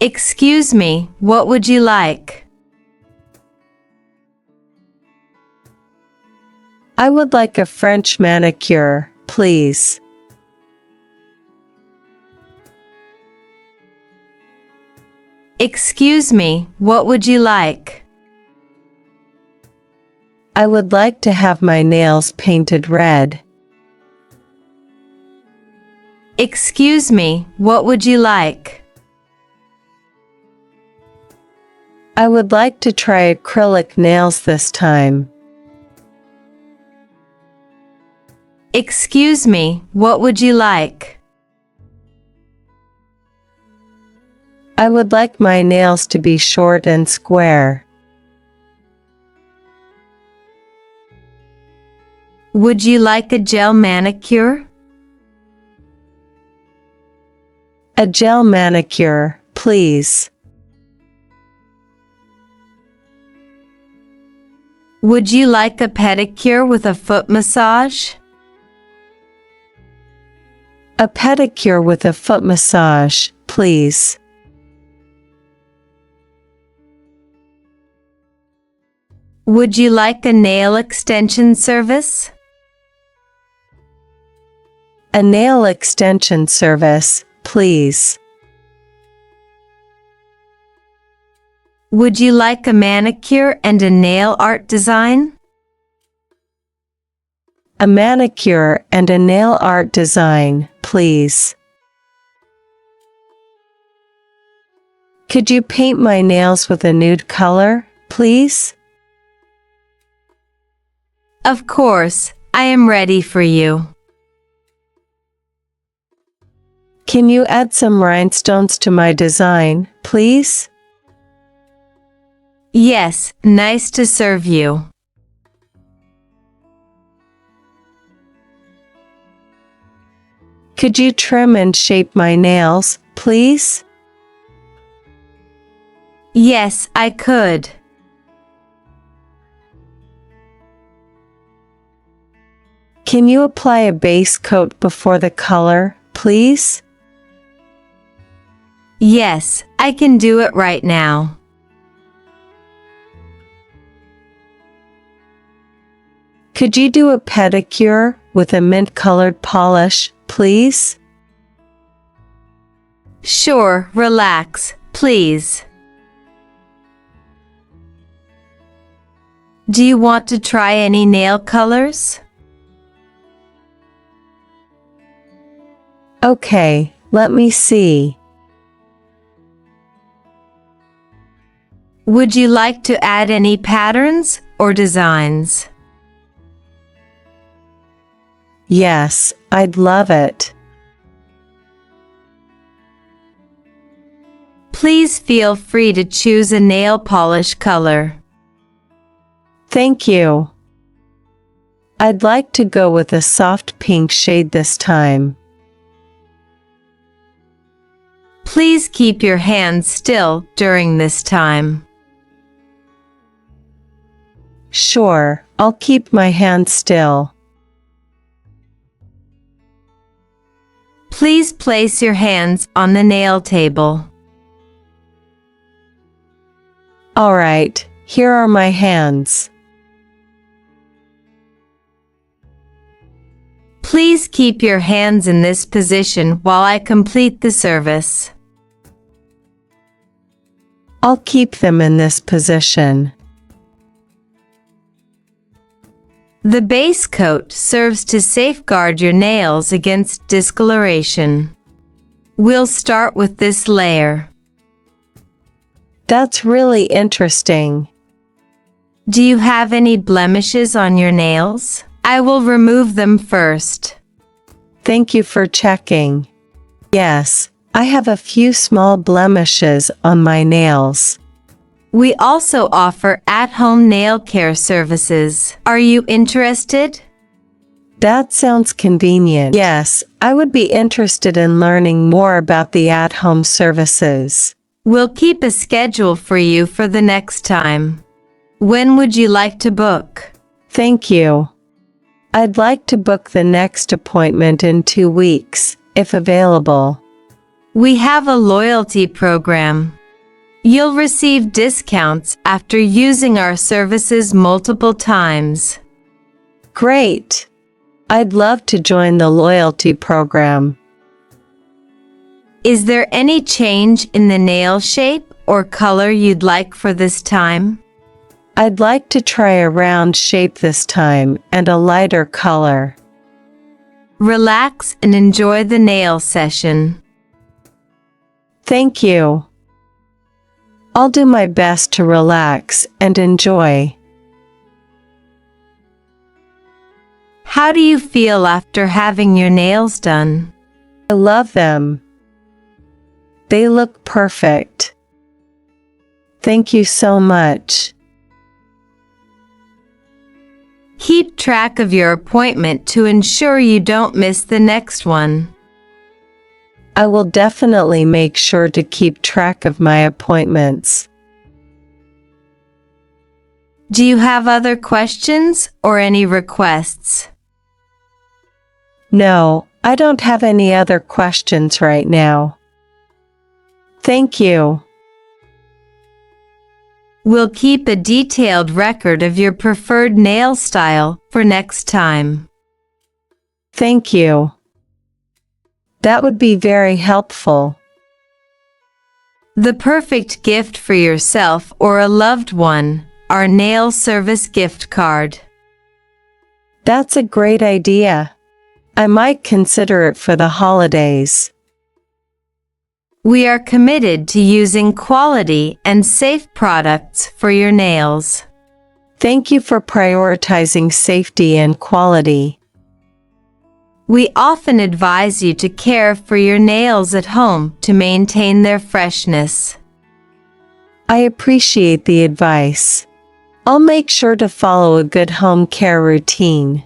Excuse me, what would you like? I would like a French manicure, please. Excuse me, what would you like? I would like to have my nails painted red. Excuse me, what would you like? I would like to try acrylic nails this time. Excuse me, what would you like? I would like my nails to be short and square. Would you like a gel manicure? A gel manicure, please. Would you like a pedicure with a foot massage? A pedicure with a foot massage, please. Would you like a nail extension service? A nail extension service, please. Would you like a manicure and a nail art design? A manicure and a nail art design, please. Could you paint my nails with a nude color, please? Of course, I am ready for you. Can you add some rhinestones to my design, please? Yes, nice to serve you. Could you trim and shape my nails, please? Yes, I could. Can you apply a base coat before the color, please? Yes, I can do it right now. Could you do a pedicure with a mint-colored polish, please? Sure, relax, please. Do you want to try any nail colors? Okay, let me see. Would you like to add any patterns or designs? Yes, I'd love it. Please feel free to choose a nail polish color. Thank you. I'd like to go with a soft pink shade this time. Please keep your hands still during this time. Sure, I'll keep my hands still. Please place your hands on the nail table. All right, here are my hands. Please keep your hands in this position while I complete the service. I'll keep them in this position. The base coat serves to safeguard your nails against discoloration. We'll start with this layer. That's really interesting. Do you have any blemishes on your nails? I will remove them first. Thank you for checking. Yes, I have a few small blemishes on my nails. We also offer at-home nail care services. Are you interested? That sounds convenient. Yes, I would be interested in learning more about the at-home services. We'll keep a schedule for you for the next time. When would you like to book? Thank you. I'd like to book the next appointment in 2 weeks, if available. We have a loyalty program. You'll receive discounts after using our services multiple times. Great! I'd love to join the loyalty program. Is there any change in the nail shape or color you'd like for this time? I'd like to try a round shape this time and a lighter color. Relax and enjoy the nail session. Thank you. I'll do my best to relax and enjoy. How do you feel after having your nails done? I love them. They look perfect. Thank you so much. Keep track of your appointment to ensure you don't miss the next one. I will definitely make sure to keep track of my appointments. Do you have other questions or any requests? No, I don't have any other questions right now. Thank you. We'll keep a detailed record of your preferred nail style for next time. Thank you. That would be very helpful. The perfect gift for yourself or a loved one, our nail service gift card. That's a great idea. I might consider it for the holidays. We are committed to using quality and safe products for your nails. Thank you for prioritizing safety and quality. We often advise you to care for your nails at home to maintain their freshness. I appreciate the advice. I'll make sure to follow a good home care routine.